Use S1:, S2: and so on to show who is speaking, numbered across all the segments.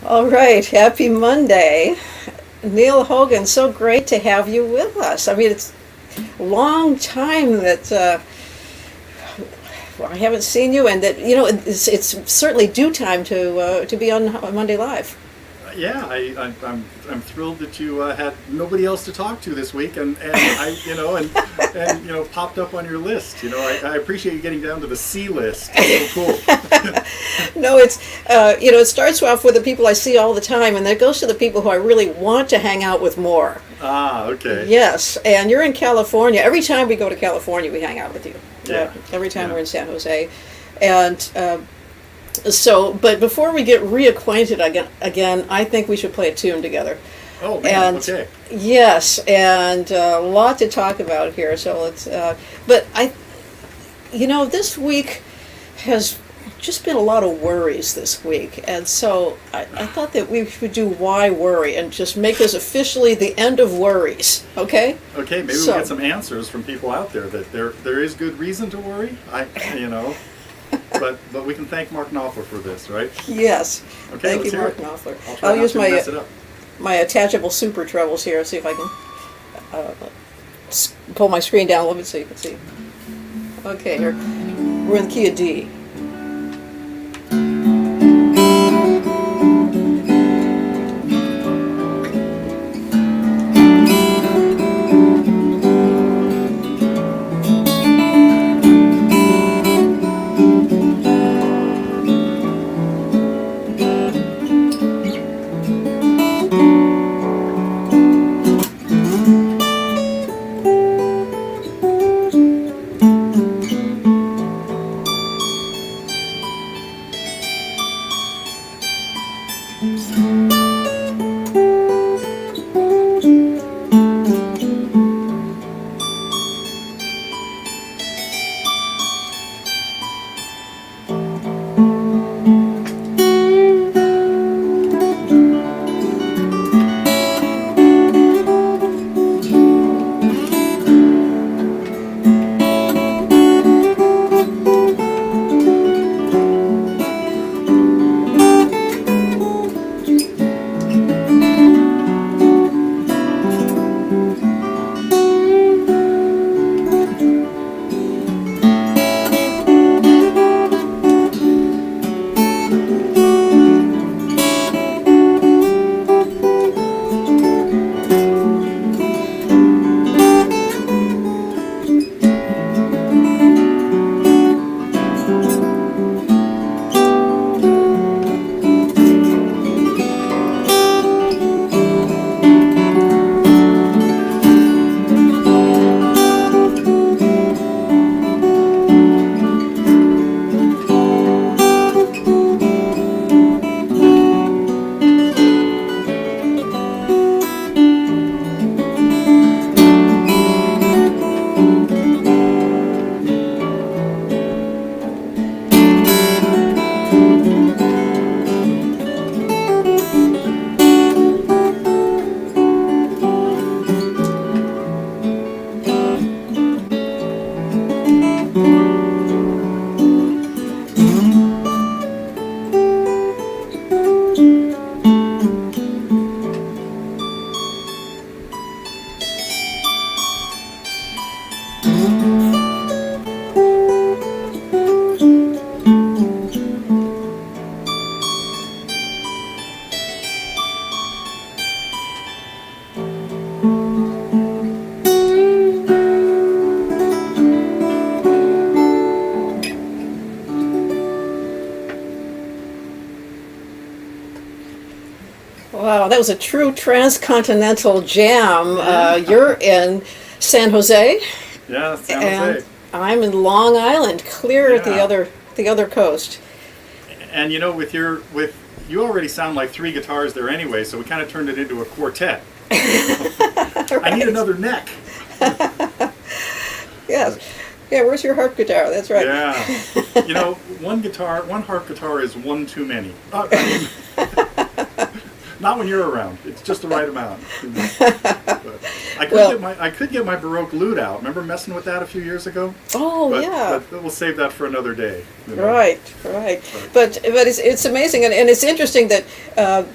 S1: All right, happy Monday. Neil Hogan, so great to have you with us. I mean, it's a long time that I haven't seen you, and that it's certainly due time to be on Monday Live.
S2: Yeah, I'm thrilled that you had nobody else to talk to this week, and I popped up on your list. I appreciate you getting down to the C list. It's so cool.
S1: No, it's it starts off with the people I see all the time, and then it goes to the people who I really want to hang out with more.
S2: Ah, okay.
S1: Yes, and you're in California. Every time we go to California, we hang out with you.
S2: Yeah.
S1: Every time we're in San Jose, and. But before we get reacquainted again, I think we should play a tune together.
S2: Oh, man,
S1: and,
S2: okay.
S1: Yes, and a lot to talk about here. So let's. But this week has just been a lot of worries this week, and so I thought that we should do Why Worry and just make this officially the end of worries. Okay.
S2: Okay, maybe we'll get some answers from people out there that there is good reason to worry. But we can thank Mark Knopfler for this, right?
S1: Yes.
S2: Okay,
S1: Thank you, Mark Knopfler.
S2: I'll
S1: use
S2: my
S1: my attachable super trebles here. See if I can pull my screen down a little bit so you can see. Okay, here we're in the key of D. Wow, that was a true transcontinental jam. You're in San Jose.
S2: Yeah, San
S1: and
S2: Jose.
S1: I'm in Long Island, clear at
S2: Yeah.
S1: the other coast.
S2: And with you already sound like three guitars there anyway, so we kind of turned it into a quartet.
S1: Right.
S2: I need another neck.
S1: Yes. Yeah, where's your harp guitar? That's right.
S2: Yeah. One harp guitar is one too many. Not when you're around. It's just the right amount. But I could get my Baroque lute out. Remember messing with that a few years ago?
S1: Oh, yeah.
S2: But we'll save that for another day. You know?
S1: Right. But it's amazing, and it's interesting that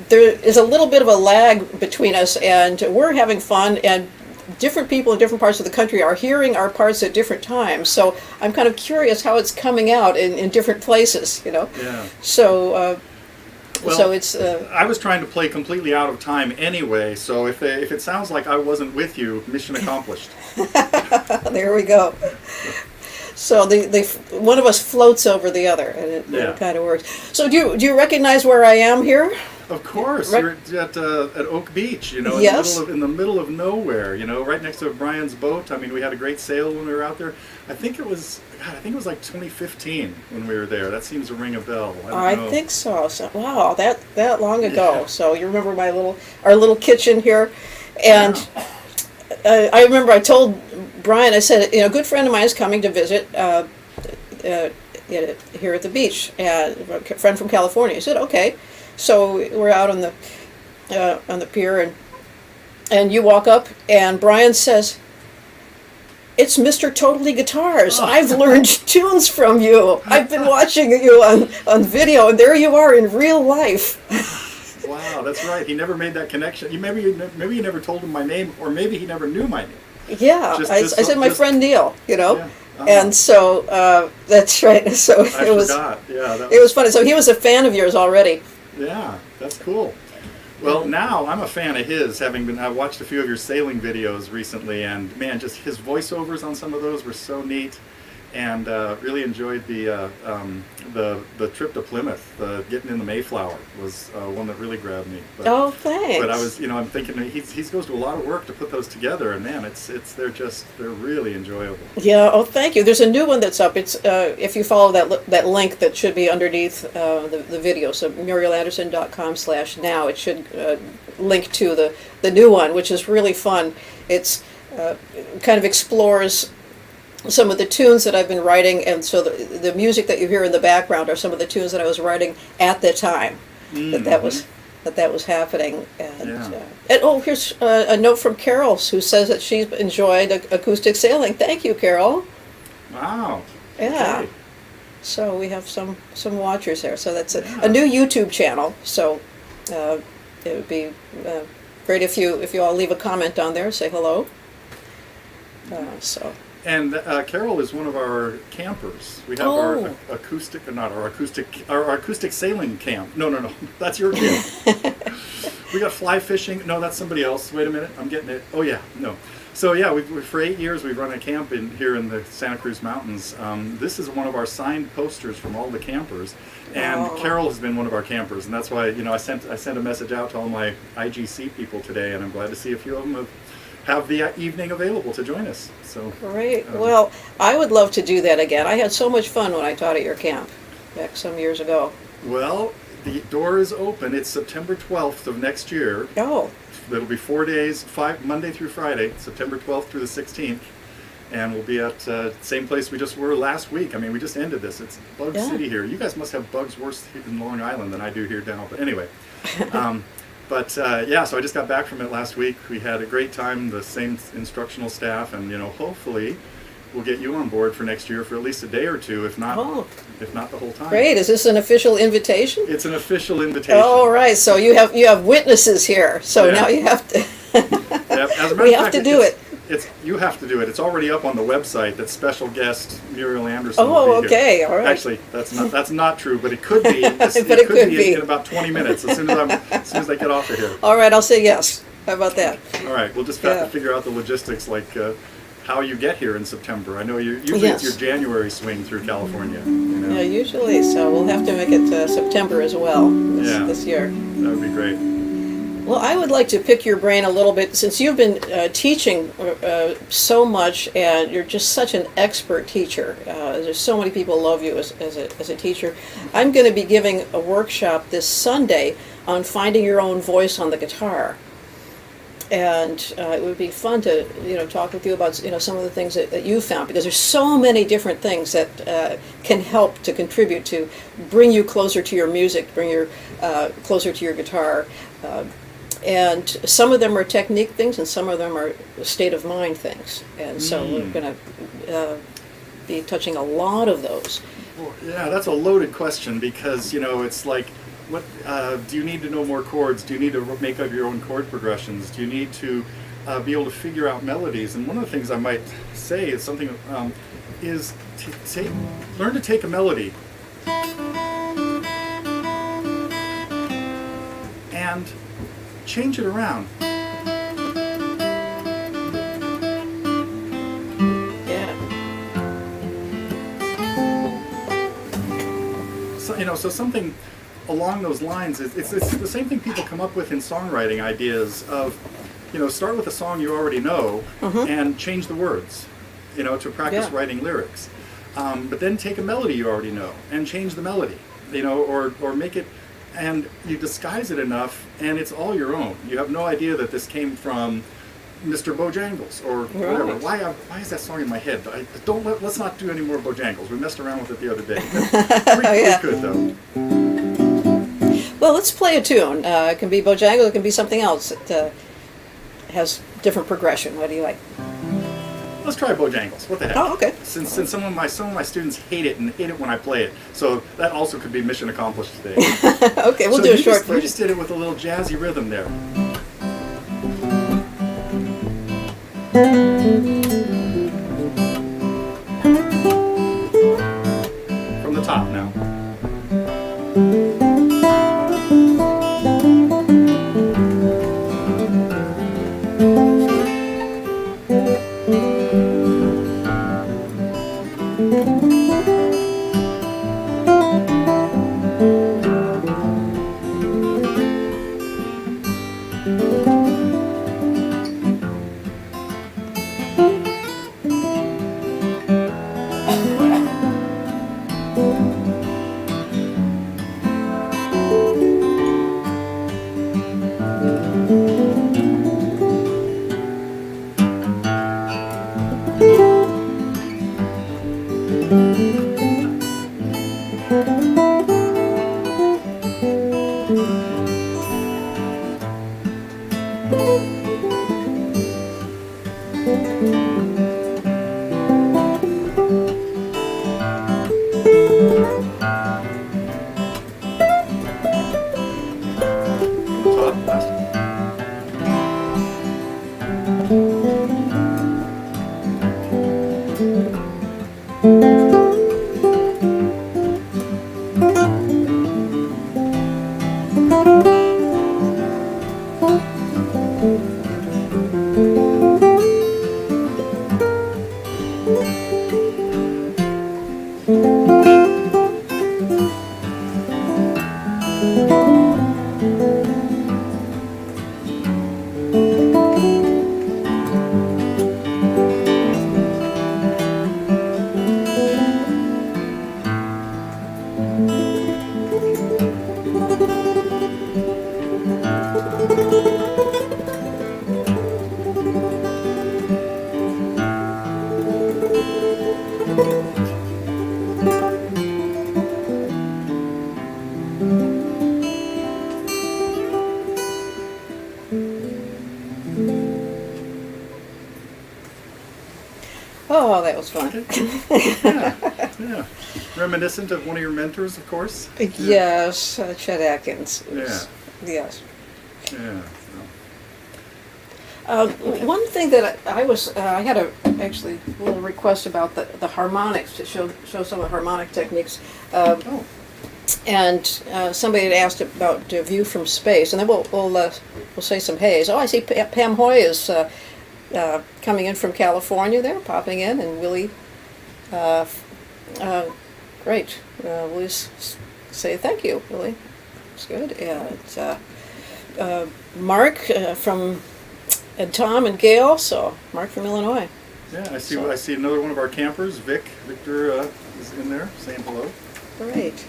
S1: there is a little bit of a lag between us, and we're having fun, and different people in different parts of the country are hearing our parts at different times. So I'm kind of curious how it's coming out in different places, you know?
S2: Yeah.
S1: So...
S2: Well,
S1: so it's.
S2: I was trying to play completely out of time anyway, so if it sounds like I wasn't with you, mission accomplished.
S1: There we go. So the one of us floats over the other, and it kind of works. So do you recognize where I am here?
S2: Of course, you're at Oak Beach, you know,
S1: Yes.
S2: in the middle of nowhere, you know, right next to Brian's boat. I mean, we had a great sail when we were out there. I think it was like 2015 when we were there. That seems to ring a bell. I don't know.
S1: think so. Wow, that long ago. Yeah. So you remember our little kitchen here, and I remember I told Brian, I said, you know, a good friend of mine is coming to visit here at the beach, a friend from California. He said, okay. So we're out on the pier, and you walk up, and Brian says, "It's Mr. Totally Guitars. I've learned tunes from you. I've been watching you on video, and there you are in real life."
S2: Wow, that's right. He never made that connection. Maybe you never told him my name, or maybe he never knew my name.
S1: Yeah, I said my friend Neil, you know.
S2: Yeah.
S1: And so that's right. So I
S2: forgot. Yeah,
S1: it was funny. So he was a fan of yours already.
S2: Yeah, that's cool. Well, now I'm a fan of his, I watched a few of your sailing videos recently, and man, just his voiceovers on some of those were so neat, and really enjoyed the trip to Plymouth. Getting in the Mayflower was one that really grabbed me.
S1: But, thanks.
S2: But I was, I'm thinking he goes to a lot of work to put those together, and man, they're really enjoyable.
S1: Yeah. Thank you. There's a new one that's up. It's if you follow that link that should be underneath the video. So murielanderson.com/now. It should link to the new one, which is really fun. It's kind of explores some of the tunes that I've been writing, and so the music that you hear in the background are some of the tunes that I was writing at the time that was happening. And here's a note from Carol, who says that she's enjoyed acoustic sailing. Thank you, Carol.
S2: Wow.
S1: Yeah.
S2: Okay.
S1: So we have some watchers there. So that's a new YouTube channel. So it would be great if you all leave a comment on there, say hello.
S2: And Carol is one of our campers. We have our acoustic sailing camp. No, that's your camp. We got fly fishing. No, that's somebody else. Wait a minute, I'm getting it. Oh yeah, no. So yeah, for 8 years we've run a camp here in the Santa Cruz Mountains. This is one of our signed posters from all the campers, and Carol has been one of our campers, and that's why I sent a message out to all my IGC people today, and I'm glad to see a few of them have the evening available to join us. So
S1: great. Well, I would love to do that again. I had so much fun when I taught at your camp back some years ago.
S2: Well, the door is open. It's September 12th of next year.
S1: Oh.
S2: It'll be 4 days, Monday through Friday, September 12th through the 16th. And we'll be at the same place we just were last week. I mean, we just ended this. It's Bug City here. You guys must have bugs worse in Long Island than I do here now. But anyway. So I just got back from it last week. We had a great time, the same instructional staff, and hopefully we'll get you on board for next year for at least a day or two, if not the whole time.
S1: Great. Is this an official invitation?
S2: It's an official invitation.
S1: Oh, right. So you have witnesses here. So now you have to.
S2: As a matter
S1: we
S2: of
S1: have
S2: fact,
S1: to do it.
S2: You have to do it. It's already up on the website. That special guest Muriel Anderson.
S1: Oh, okay, all right.
S2: Actually, that's not true, but it could be.
S1: It could be
S2: in about 20 minutes. As soon as I get off of here.
S1: All right, I'll say yes. How about that?
S2: All right, we'll just have to figure out the logistics, like how you get here in September. I know usually it's your January swing through California.
S1: Yeah, usually. So we'll have to make it September as well this year.
S2: That would be great.
S1: Well, I would like to pick your brain a little bit, since you've been teaching so much, and you're just such an expert teacher. There's so many people love you as a teacher. I'm going to be giving a workshop this Sunday on finding your own voice on the guitar. And it would be fun to talk with you about some of the things that you found, because there's so many different things that can help to contribute to bring you closer to your music, bring you closer to your guitar. and some of them are technique things, and some of them are state of mind things. And so we're going to be touching a lot of those.
S2: Well, yeah, that's a loaded question because, you know, it's like, what do you need to know more chords? Do you need to make up your own chord progressions? Do you need to be able to figure out melodies? And one of the things I might say is something is to learn to take a melody and change it around. So something along those lines, it's the same thing people come up with in songwriting ideas of, you know, start with a song you already know and change the words, you know, to practice writing lyrics. But then take a melody you already know and change the melody, you know, or make it, and you disguise it enough and it's all your own. You have no idea that this came from Mr. Bojangles or whatever. Why is that song in my head? Let's not do any more Bojangles. We messed around with it the other day. We could though.
S1: Well, let's play a tune. It can be Bojangles. It can be something else that has different progression. What do you like?
S2: Let's try Bojangles. What the heck?
S1: Oh, okay.
S2: Since some of my students hate it and hate it when I play it, so that also could be mission accomplished today.
S1: Okay, we'll do a short version.
S2: You just did it with a little jazzy rhythm there. From the top now.
S1: Oh, that was fun.
S2: Yeah. Reminiscent of one of your mentors, of course?
S1: Yes, Chet Atkins. Yes.
S2: Yeah.
S1: One thing that I had actually a little request about the harmonics, to show some of the harmonic techniques. And somebody had asked about View from Space, and then we'll say some haze. Oh, I see Pam Hoy is coming in from California there, popping in, and Willie, great. We'll just say thank you, Willie. It's good. And Mark and Tom and Gail, so Mark from Illinois.
S2: Yeah, I see another one of our campers, Victor is in there saying hello.
S1: Great.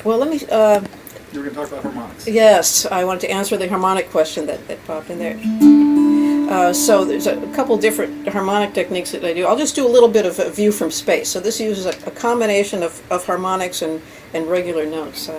S1: Well, let me...
S2: You were going to talk about harmonics.
S1: Yes, I wanted to answer the harmonic question that popped in there. So there's a couple different harmonic techniques that I do. I'll just do a little bit of a View from Space. So this uses a combination of harmonics and regular notes.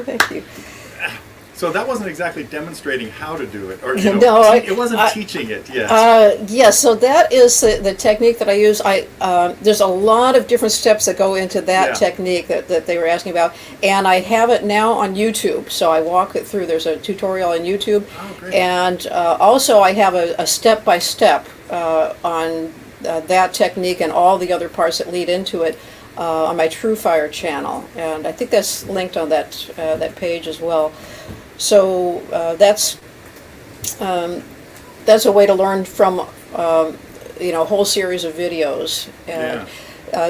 S1: Thank you.
S2: So that wasn't exactly demonstrating how to do it, or
S1: No,
S2: it wasn't teaching it yet.
S1: Yes, so that is the technique that I use. There's a lot of different steps that go into that
S2: Yeah.
S1: technique that they were asking about, and I have it now on YouTube. So I walk it through. There's a tutorial on YouTube,
S2: Oh, great.
S1: and also I have a step-by-step on that technique and all the other parts that lead into it on my True Fire channel, and I think that's linked on that page as well. So that's a way to learn from a whole series of videos. And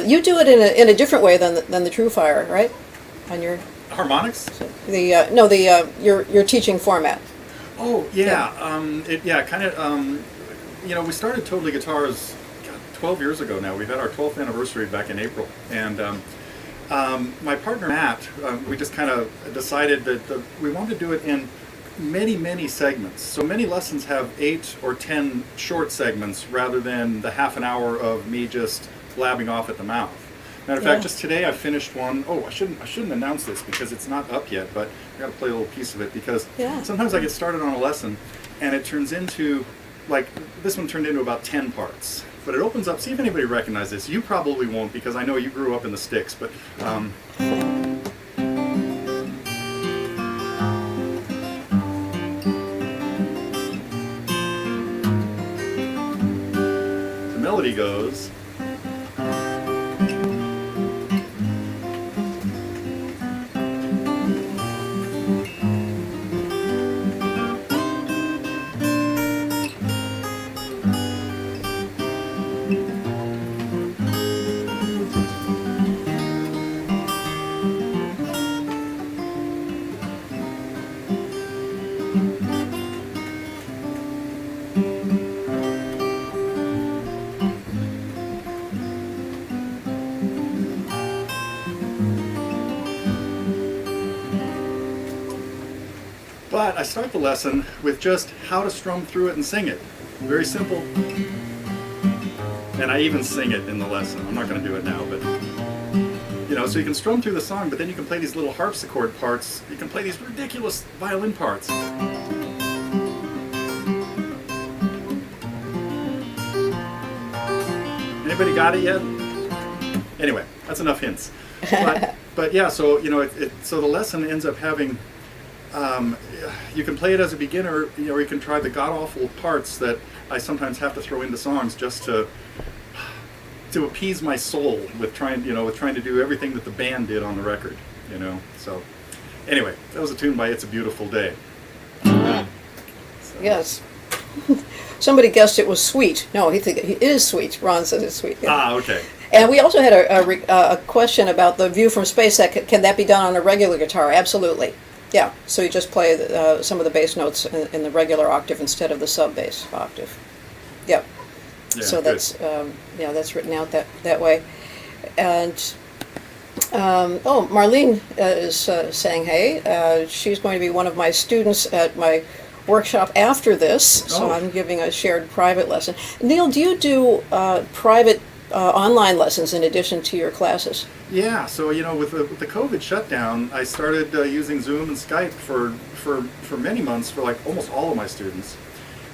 S1: you do it in a different way than the True Fire, right? On your
S2: Harmonics?
S1: your teaching format.
S2: Oh yeah, kind of. We started Totally Guitars 12 years ago now. We've had our 12th anniversary back in April, and my partner Matt, we just kind of decided that we wanted to do it in many segments. So many lessons have 8 or 10 short segments rather than the half an hour of me just blabbing off at the mouth. Matter of fact, just today I finished one. Oh, I shouldn't announce this because it's not up yet, but I got to play a little piece of it because sometimes I get started on a lesson and it turns into, like this one turned into about 10 parts. But it opens up, see if anybody recognizes this. You probably won't because I know you grew up in the sticks, but the melody goes. But I start the lesson with just how to strum through it and sing it. Very simple. And I even sing it in the lesson. I'm not going to do it now, but so you can strum through the song, but then you can play these little harpsichord parts. You can play these ridiculous violin parts. Anybody got it yet? Anyway, that's enough hints. But yeah, so so the lesson ends up having. You can play it as a beginner, or you can try the god-awful parts that I sometimes have to throw into songs just to appease my soul with trying to do everything that the band did on the record, So, anyway, that was a tune by It's a Beautiful Day. So.
S1: Yes. Somebody guessed it was sweet. No, it is sweet. Ron says it's sweet. Yeah.
S2: Ah, okay.
S1: And we also had a question about the View from Space. Can that be done on a regular guitar? Absolutely. Yeah, so you just play some of the bass notes in the regular octave instead of the sub-bass octave. Yep.
S2: Yeah,
S1: so
S2: good.
S1: That's written out that way. And Marlene is saying hey. She's going to be one of my students at my workshop after this, so I'm giving a shared private lesson. Neil, do you do private online lessons in addition to your classes?
S2: Yeah, so with the COVID shutdown, I started using Zoom and Skype for many months for like almost all of my students,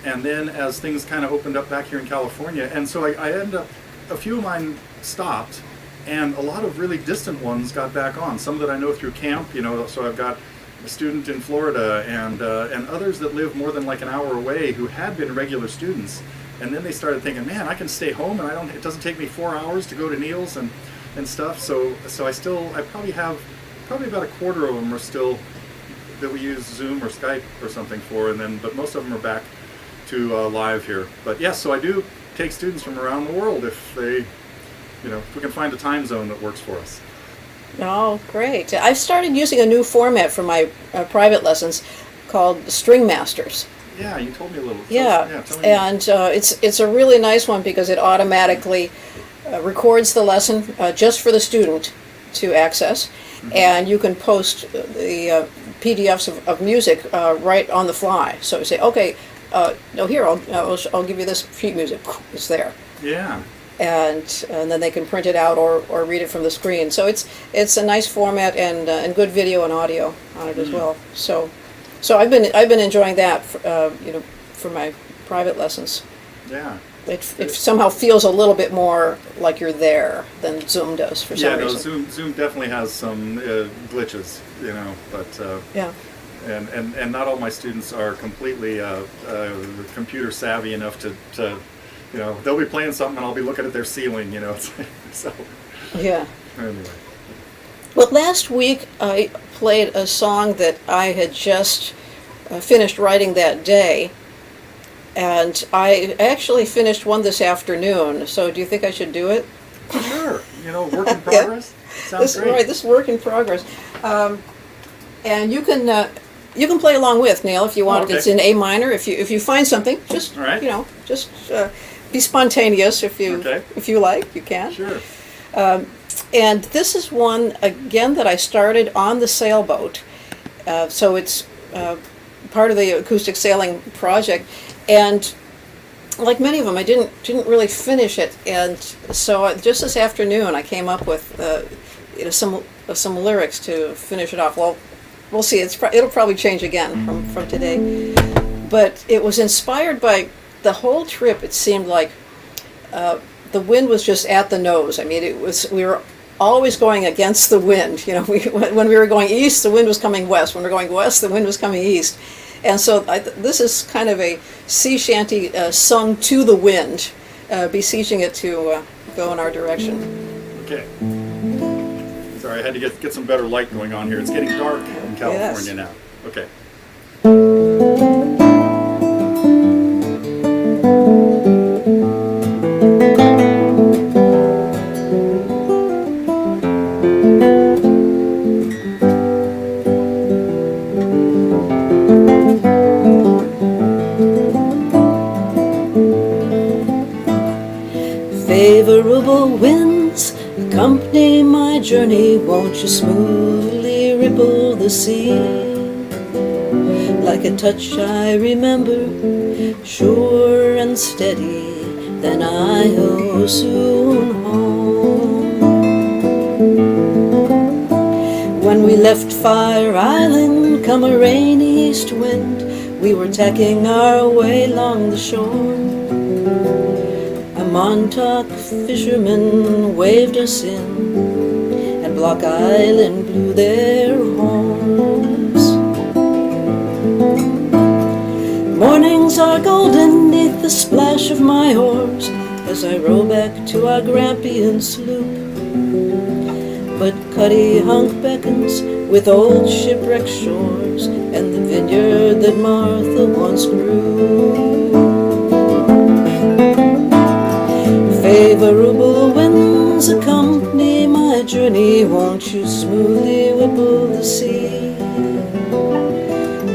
S2: and then as things kind of opened up back here in California, and so I ended up, a few of mine stopped, and a lot of really distant ones got back on. Some that I know through camp, so I've got a student in Florida and others that live more than like an hour away who had been regular students, and then they started thinking, man, I can stay home and it doesn't take me 4 hours to go to Neil's and stuff. So I probably have about a quarter of them are still that we use Zoom or Skype or something for, but most of them are back to live here. But yes, so I do take students from around the world if they, if we can find a time zone that works for us.
S1: Oh, great. I've started using a new format for my private lessons called String Masters.
S2: Yeah, you told me a little.
S1: Yeah,
S2: tell me
S1: and it's a really nice one because it automatically records the lesson just for the student to access, and you can post the PDFs of music right on the fly. So you say, okay, no, here I'll give you this sheet music. It's there.
S2: Yeah.
S1: and then they can print it out or read it from the screen. So it's a nice format and good video and audio on it as well. So I've been enjoying that for my private lessons.
S2: Yeah.
S1: It somehow feels a little bit more like you're there than Zoom does for some reason.
S2: Yeah, no, Zoom definitely has some glitches, but
S1: Yeah.
S2: and not all my students are completely computer savvy enough to they'll be playing something and I'll be looking at their ceiling, so.
S1: Yeah.
S2: Anyway.
S1: Well, last week I played a song that I had just finished writing that day. And I actually finished one this afternoon, so do you think I should do it?
S2: Sure. Work in progress. Sounds great.
S1: Right, this is work in progress. And you can play along with, Neil, if you want.
S2: Okay.
S1: It's in A minor. If you find something, just
S2: all right.
S1: Just be spontaneous if you like. You can.
S2: Sure.
S1: And this is one again that I started on the sailboat. So it's part of the acoustic sailing project. And like many of them, I didn't really finish it, and so just this afternoon I came up with some lyrics to finish it off. Well, we'll see. It'll probably change again from today, but it was inspired by the whole trip. It seemed like the wind was just at the nose. I mean, we were always going against the wind. When we were going east, the wind was coming west. When we were going west, the wind was coming east. And so this is kind of a sea shanty sung to the wind, beseeching it to go in our direction.
S2: Okay. Sorry, I had to get some better light going on here. It's getting dark in California now. Okay.
S1: Favorable winds accompany my journey, won't you smoothly ripple the sea? Like a touch I remember, sure and steady, then I'll soon home. When we left Fire Island, come a rainy east wind, we were tacking our way along the shore. Montauk fishermen waved us in, and Block Island blew their horns. Mornings are golden neath the splash of my oars, as I row back to our Grampian sloop. But Cuddy Hunk beckons with old shipwreck shores, and the vineyard that Martha once grew. Favorable winds accompany my journey, won't you smoothly ripple the sea?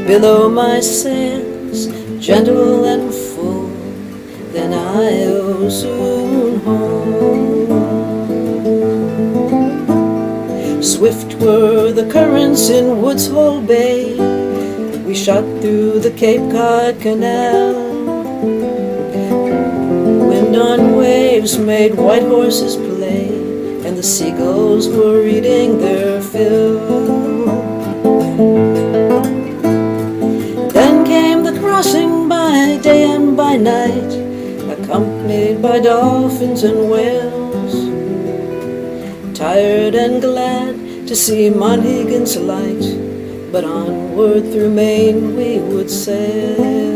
S1: Below my sails, gentle and full, then I'll soon home. Swift were the currents in Woods Hole Bay, we shot through the Cape Cod Canal. On waves made white horses play, and the seagulls were eating their fill. Then came the crossing by day and by night, accompanied by dolphins and whales. Tired and glad to see Monhegan's light, but onward through Maine we would sail.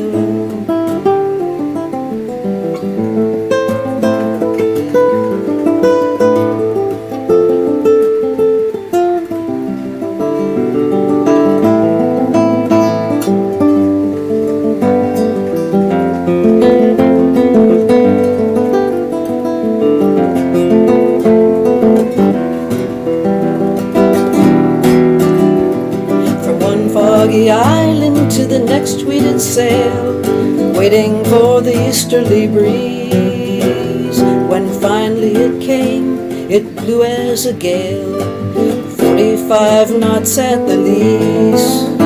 S1: Island to the next we did sail, waiting for the easterly breeze. When finally it came, it blew as a gale, 45 knots at the least.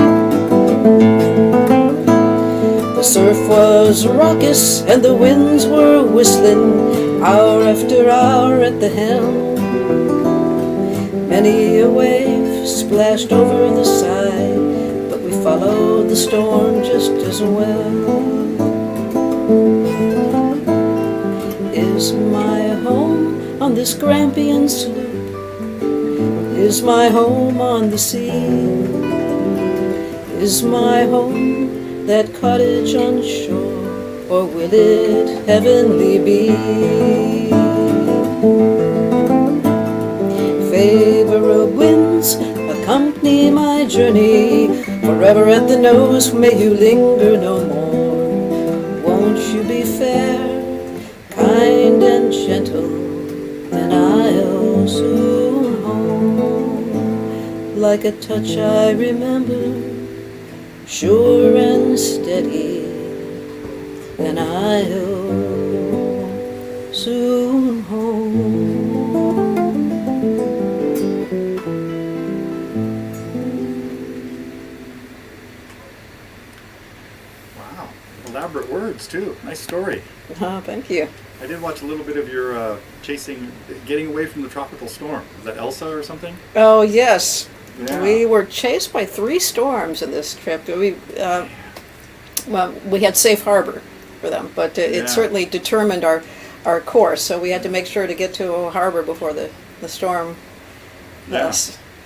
S1: The surf was raucous and the winds were whistling, hour after hour at the helm. Many a wave splashed over the side, but we followed the storm just as well. Is my home on this Grampian slope? Is my home on the sea? Is my home that cottage on shore, or will it heavenly be? Favor of winds accompany my journey, forever at the nose may you linger no more. Won't you be fair, kind and gentle, then I'll soon home. Like a touch I remember, sure and steady, then I'll soon home.
S2: Wow, elaborate words too. Nice story.
S1: Oh, thank you.
S2: I did watch a little bit of your getting away from the tropical storm. Is that Elsa or something?
S1: Oh, yes.
S2: Yeah.
S1: We were chased by 3 storms in this trip. Well, we had safe harbor for them, but
S2: Yeah.
S1: it certainly determined our course. So we had to make sure to get to harbor before the storm
S2: Yeah.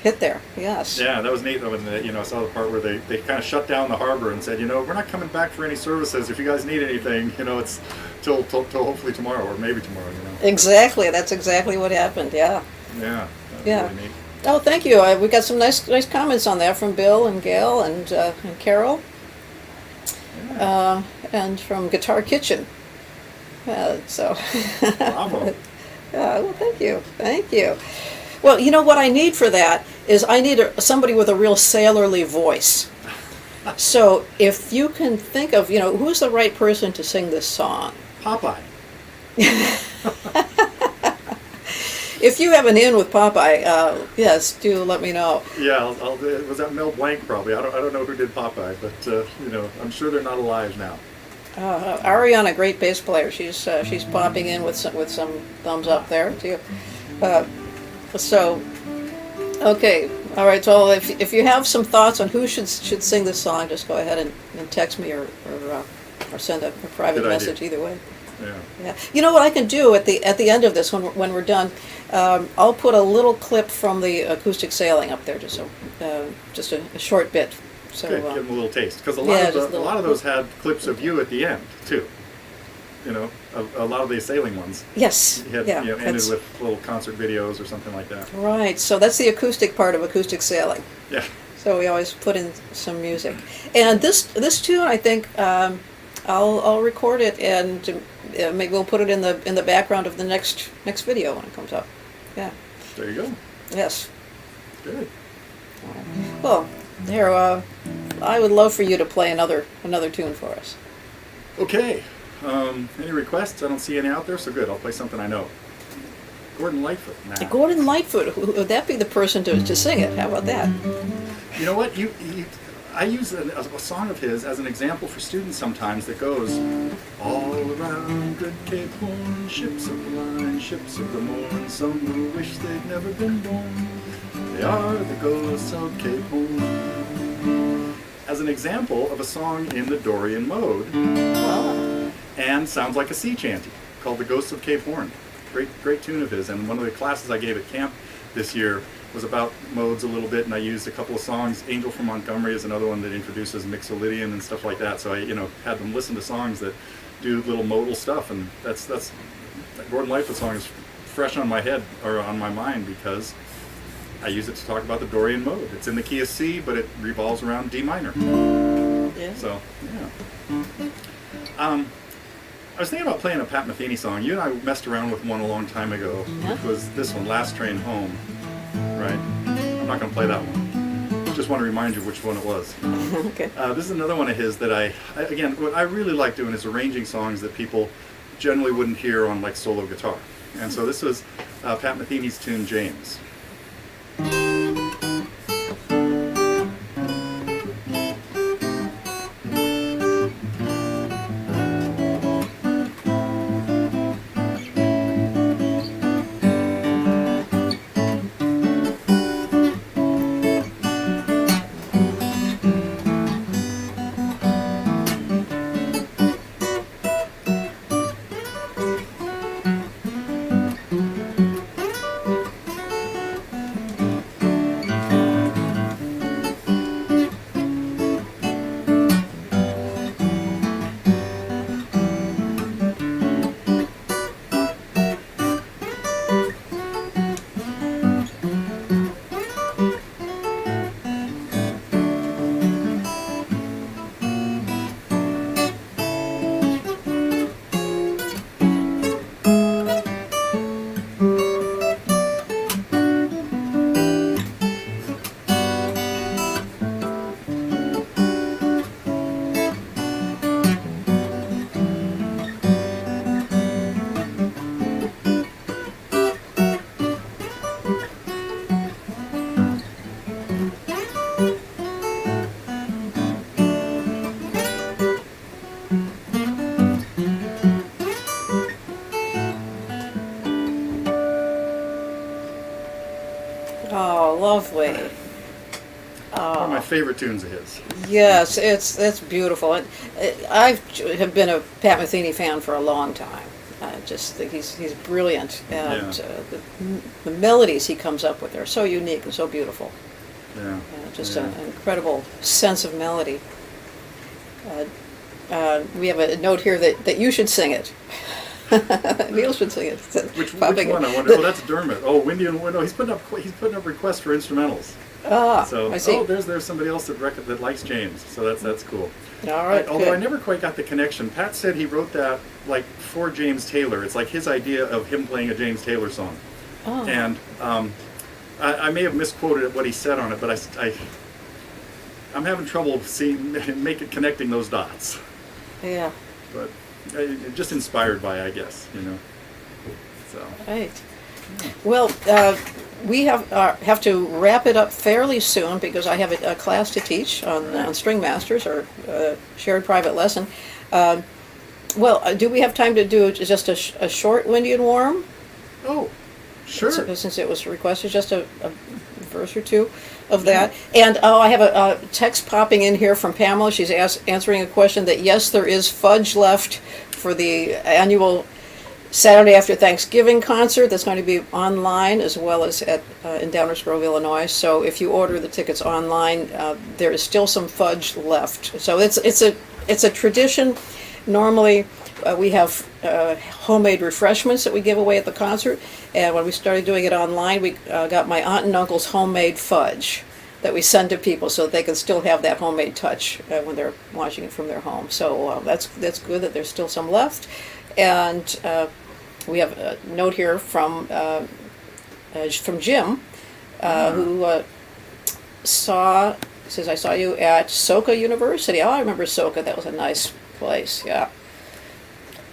S1: hit there. Yes.
S2: Yeah, that was neat. When I saw the part where they kind of shut down the harbor and said, we're not coming back for any services. If you guys need anything, it's till hopefully tomorrow or maybe tomorrow.
S1: Exactly. That's exactly what happened. Yeah.
S2: Yeah. That was
S1: Yeah.
S2: really neat.
S1: Oh, thank you. We got some nice comments on that from Bill and Gail and Carol, and from Guitar Kitchen. So.
S2: Bravo.
S1: Well, thank you. Thank you. Well, what I need for that is I need somebody with a real sailorly voice. So if you can think of, who's the right person to sing this song?
S2: Popeye.
S1: If you have an in with Popeye, yes, do let me know.
S2: Yeah, was that Mel Blanc probably? I don't know who did Popeye, but I'm sure they're not alive now.
S1: Ariana, great bass player. She's popping in with some thumbs up there too. So, okay, all right. So if you have some thoughts on who should sing this song, just go ahead and text me or send a private
S2: Good idea.
S1: message. Either way.
S2: Yeah.
S1: Yeah. You know what I can do at the end of this when we're done? I'll put a little clip from the acoustic sailing up there, just a short bit. So
S2: Good, give them a little taste, because a
S1: yeah,
S2: lot of those had clips of you at the end too. A lot of the sailing ones.
S1: yes,
S2: You had,
S1: yeah,
S2: ended
S1: that's
S2: with little concert videos or something like that.
S1: right. So that's the acoustic part of acoustic sailing.
S2: Yeah.
S1: So we always put in some music, and this tune I think I'll record it and maybe we'll put it in the background of the next video when it comes up. Yeah.
S2: There you go.
S1: Yes.
S2: Good.
S1: Well, there. I would love for you to play another tune for us.
S2: Okay. Any requests? I don't see any out there, so good. I'll play something I know. Gordon Lightfoot. Nah.
S1: Gordon Lightfoot. Would that be the person to sing it? How about that?
S2: You know what? I use a song of his as an example for students sometimes that goes, all around good Cape Horn, ships of the line, ships of the morn, some who wish they'd never been born, they are the ghosts of Cape Horn. As an example of a song in the Dorian mode, and sounds like a sea chanty, called The Ghosts of Cape Horn. Great tune of his, and one of the classes I gave at camp this year was about modes a little bit, and I used a couple of songs. Angel from Montgomery is another one that introduces Mixolydian and stuff like that. So I, had them listen to songs that do little modal stuff, and that's that Gordon Lightfoot song is fresh on my head or on my mind because I use it to talk about the Dorian mode. It's in the key of C, but it revolves around D minor.
S1: Yeah.
S2: So yeah. I was thinking about playing a Pat Metheny song. You and I messed around with one a long time ago, which was this one, Last Train Home. Right? I'm not going to play that one. Just want to remind you which one it was.
S1: Okay.
S2: This is another one of his that again, what I really like doing is arranging songs that people generally wouldn't hear on like solo guitar. And so this was Pat Metheny's tune, James.
S1: Oh, lovely.
S2: One of my favorite tunes of his.
S1: Yes, it's beautiful. And I have been a Pat Metheny fan for a long time. I just think he's brilliant, and the melodies he comes up with are so unique and so beautiful.
S2: Yeah.
S1: Just an incredible sense of melody. We have a note here that you should sing it. Neil should sing it.
S2: Which one? I wonder. Oh, that's Dermot. Oh, Windy and Window. He's putting up requests for instrumentals. So
S1: I see.
S2: There's somebody else that likes James. So that's cool.
S1: All right.
S2: Although
S1: good.
S2: I never quite got the connection. Pat said he wrote that like for James Taylor. It's like his idea of him playing a James Taylor song.
S1: Oh.
S2: And I may have misquoted what he said on it, but I'm having trouble connecting those dots.
S1: Yeah.
S2: But just inspired by, I guess, So.
S1: Right. Well, we have to wrap it up fairly soon because I have a class to teach on string masters, or shared private lesson. Do we have time to do just a short Windy and Warm?
S2: Oh, sure.
S1: Since it was requested, just a verse or two of that. And I have a text popping in here from Pamela. She's answering a question that yes, there is fudge left for the annual Saturday after Thanksgiving concert that's going to be online as well as in Downers Grove, Illinois. So if you order the tickets online, there is still some fudge left. So it's a tradition. Normally, we have homemade refreshments that we give away at the concert, and when we started doing it online, we got my aunt and uncle's homemade fudge that we send to people so that they can still have that homemade touch when they're watching it from their home. So that's good that there's still some left. And we have a note here from Jim, who says, I saw you at Soka University. Oh, I remember Soka. That was a nice place, yeah.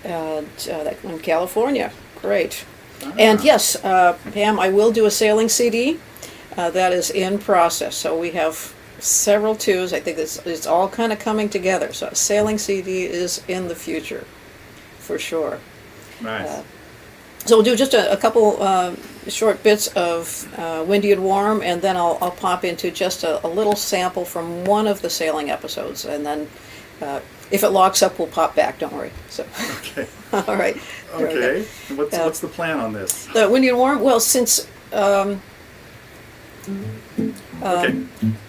S1: And in California. Great. And yes, Pam, I will do a sailing CD. That is in process. So we have several tunes. I think it's all kind of coming together. So a sailing CD is in the future, for sure.
S2: Nice.
S1: So we'll do just a couple short bits of Windy and Warm, and then I'll pop into just a little sample from one of the sailing episodes, and then if it locks up, we'll pop back. Don't worry. So. Okay. All right.
S2: Okay. And what's the plan on this?
S1: The Windy and Warm. Well, since
S2: okay.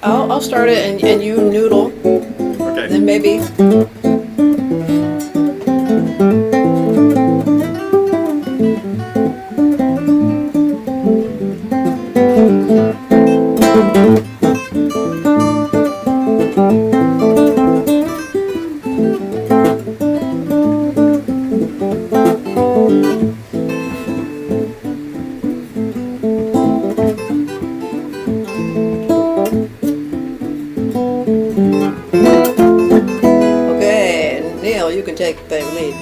S1: I'll start it, and you noodle.
S2: Okay.
S1: Then maybe. Okay, Neil, you can take the lead.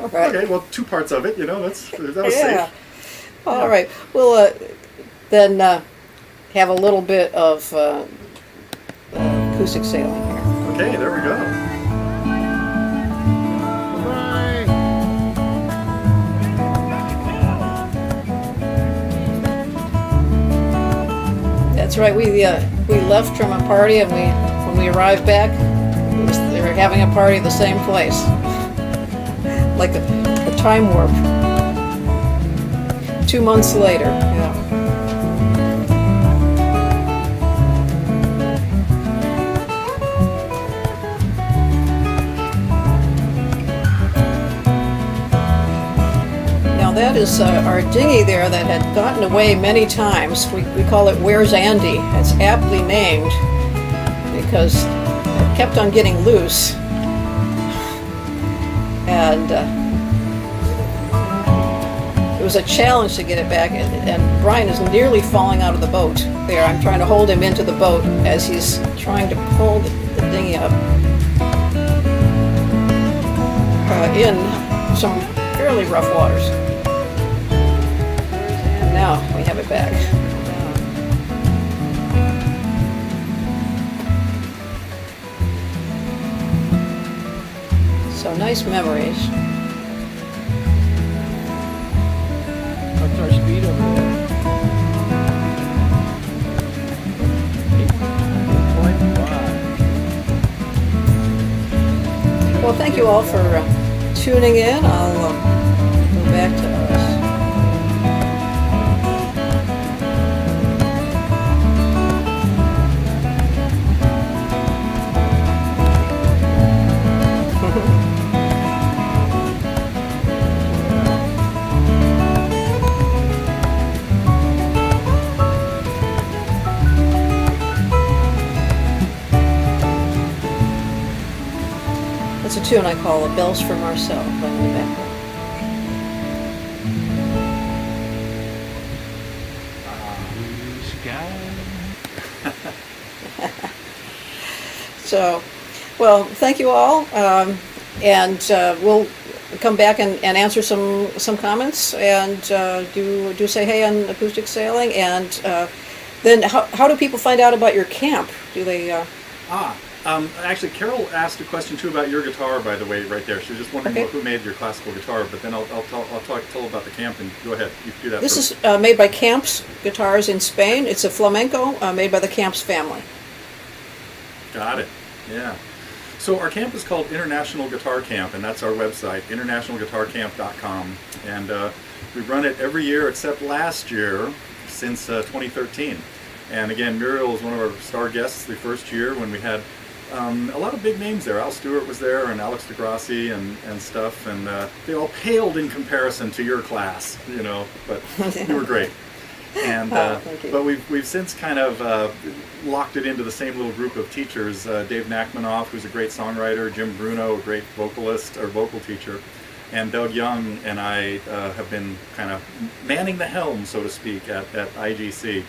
S1: All right.
S2: Okay, well, two parts of it, that was
S1: Yeah.
S2: safe.
S1: All right. We'll then have a little bit of acoustic sailing here.
S2: Okay, there we go.
S1: That's right. We left from a party, and when we arrived back, they were having a party at the same place, like a time warp. 2 months later. Yeah. is our dinghy there that had gotten away many times. We call it Where's Andy? It's aptly named because it kept on getting loose. And it was a challenge to get it back, and Brian is nearly falling out of the boat there. I'm trying to hold him into the boat as he's trying to pull the dinghy up in some fairly rough waters. And now we have it back. So nice memories.
S3: What's our speed over there? 8.5.
S1: Well, thank you all for tuning in. I'll go back to us. That's a tune I call "The Bells for Marcel" playing in the background. So, well, thank you all, and we'll come back and answer some comments, and do say hey on acoustic sailing, and then how do people find out about your camp? Do they?
S2: Actually, Carol asked a question too about your guitar, by the way, right there. She was just wondering
S1: Okay.
S2: who made your classical guitar, but then I'll tell about the camp, and go ahead. You do that
S1: This
S2: first.
S1: is made by Camps Guitars in Spain. It's a flamenco made by the Camps family.
S2: Got it. Yeah. So our camp is called International Guitar Camp, and that's our website, internationalguitarcamp.com. And we run it every year except last year since 2013. And again, Muriel was one of our star guests the first year when we had a lot of big names there. Al Stewart was there, and Alex DeGrassi and stuff, and they all paled in comparison to your class, you know, but you were great. And
S1: Thank you.
S2: but we've since kind of locked it into the same little group of teachers. Dave Nachmanoff, who's a great songwriter, Jim Bruno, a great vocalist or vocal teacher, and Doug Young and I have been kind of manning the helm, so to speak, at IGC.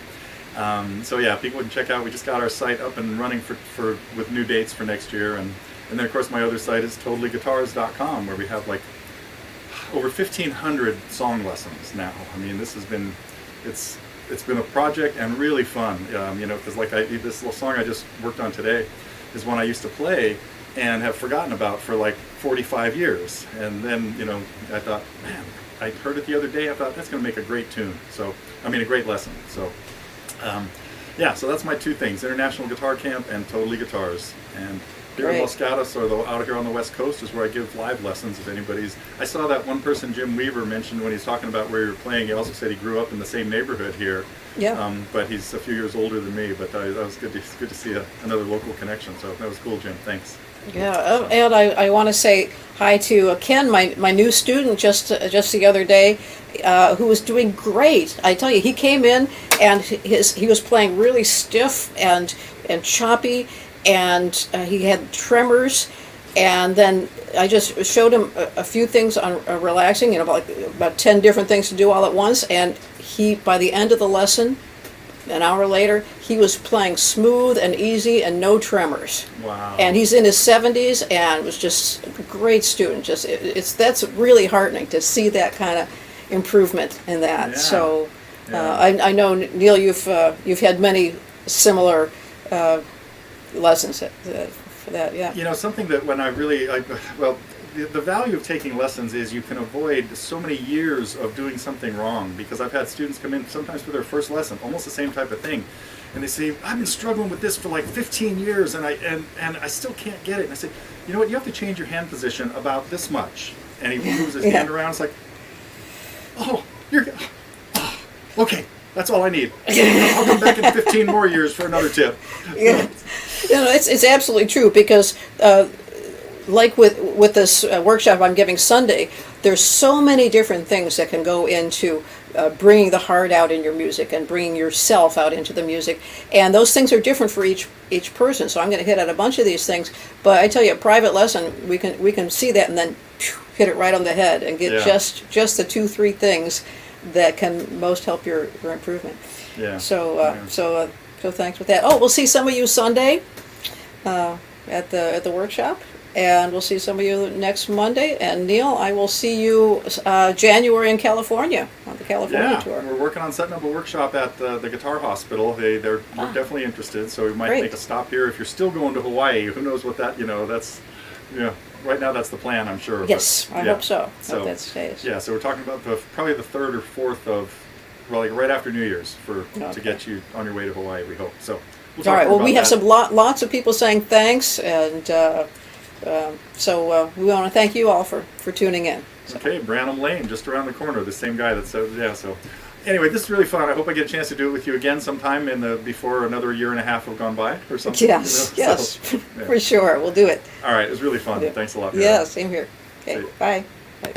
S2: So yeah, people can check out. We just got our site up and running for with new dates for next year, and then of course my other site is totallyguitars.com, where we have like over 1,500 song lessons now. I mean, this has been it's been a project and really fun. You know, because like this little song I just worked on today is one I used to play and have forgotten about for like 45 years, and then you know I thought, man, I heard it the other day. I thought that's going to make a great tune. So I mean, a great lesson. So. Yeah, so that's my two things: International Guitar Camp and Totally Guitars. And here in
S1: Great.
S2: Los Gatos, or out here on the West Coast, is where I give live lessons. If anybody's, I saw that one person Jim Weaver mentioned when he's talking about where you're playing. He also said he grew up in the same neighborhood here.
S1: Yeah.
S2: But he's a few years older than me. But that was good to see another local connection. So that was cool, Jim. Thanks.
S1: Yeah, and I want to say hi to Ken, my new student, just the other day, who was doing great. I tell you, he came in and he was playing really stiff and choppy, and he had tremors. And then I just showed him a few things on relaxing, you know, about 10 different things to do all at once. And he, by the end of the lesson, an hour later, he was playing smooth and easy and no tremors.
S2: Wow.
S1: And he's in his 70s and was just a great student. Just that's really heartening to see that kind of improvement in that.
S2: Yeah.
S1: So
S2: Yeah.
S1: I know, Neil, you've had many similar lessons for that. Yeah.
S2: You know, something that when I really, the value of taking lessons is you can avoid so many years of doing something wrong, because I've had students come in sometimes for their first lesson, almost the same type of thing, and they say, I've been struggling with this for like 15 years and I still can't get it. And I said, you know what, you have to change your hand position about this much. And he moves his hand around, it's like, okay, that's all I need. I'll come back in 15 more years for another tip.
S1: Yeah. You know, it's absolutely true, because like with this workshop I'm giving Sunday, there's so many different things that can go into bringing the heart out in your music and bringing yourself out into the music, and those things are different for each person. So I'm going to hit at a bunch of these things, but I tell you, a private lesson, we can see that and then hit it right on the head and get just the 2-3 things that can most help your improvement.
S2: Yeah.
S1: So thanks with that. Oh, we'll see some of you Sunday at the workshop, and we'll see some of you next Monday. And Neil, I will see you January in California on the California tour.
S2: We're working on setting up a workshop at the Guitar Hospital. We're definitely interested, so we might make a stop here. If you're still going to Hawaii, who knows what that, that's, right now that's the plan, I'm sure.
S1: Yes,
S2: but,
S1: I hope so.
S2: So
S1: Hope that stays.
S2: Yeah, so we're talking about probably the 3rd or 4th of, like right after New Year's to get you on your way to Hawaii, we hope. So we'll talk
S1: all right.
S2: more
S1: Well, we
S2: about
S1: have
S2: that.
S1: lots of people saying thanks, and so we want to thank you all for tuning in. So.
S2: Okay, Branham Lane, just around the corner. The same guy that said, so. Anyway, this is really fun. I hope I get a chance to do it with you again sometime before another year and a half have gone by or something.
S1: Yes, yes,
S2: So, yeah.
S1: for sure. We'll do it.
S2: All right, it was really fun. Thanks a lot.
S1: Yeah, same here. Okay,
S2: See you.
S1: bye. Bye.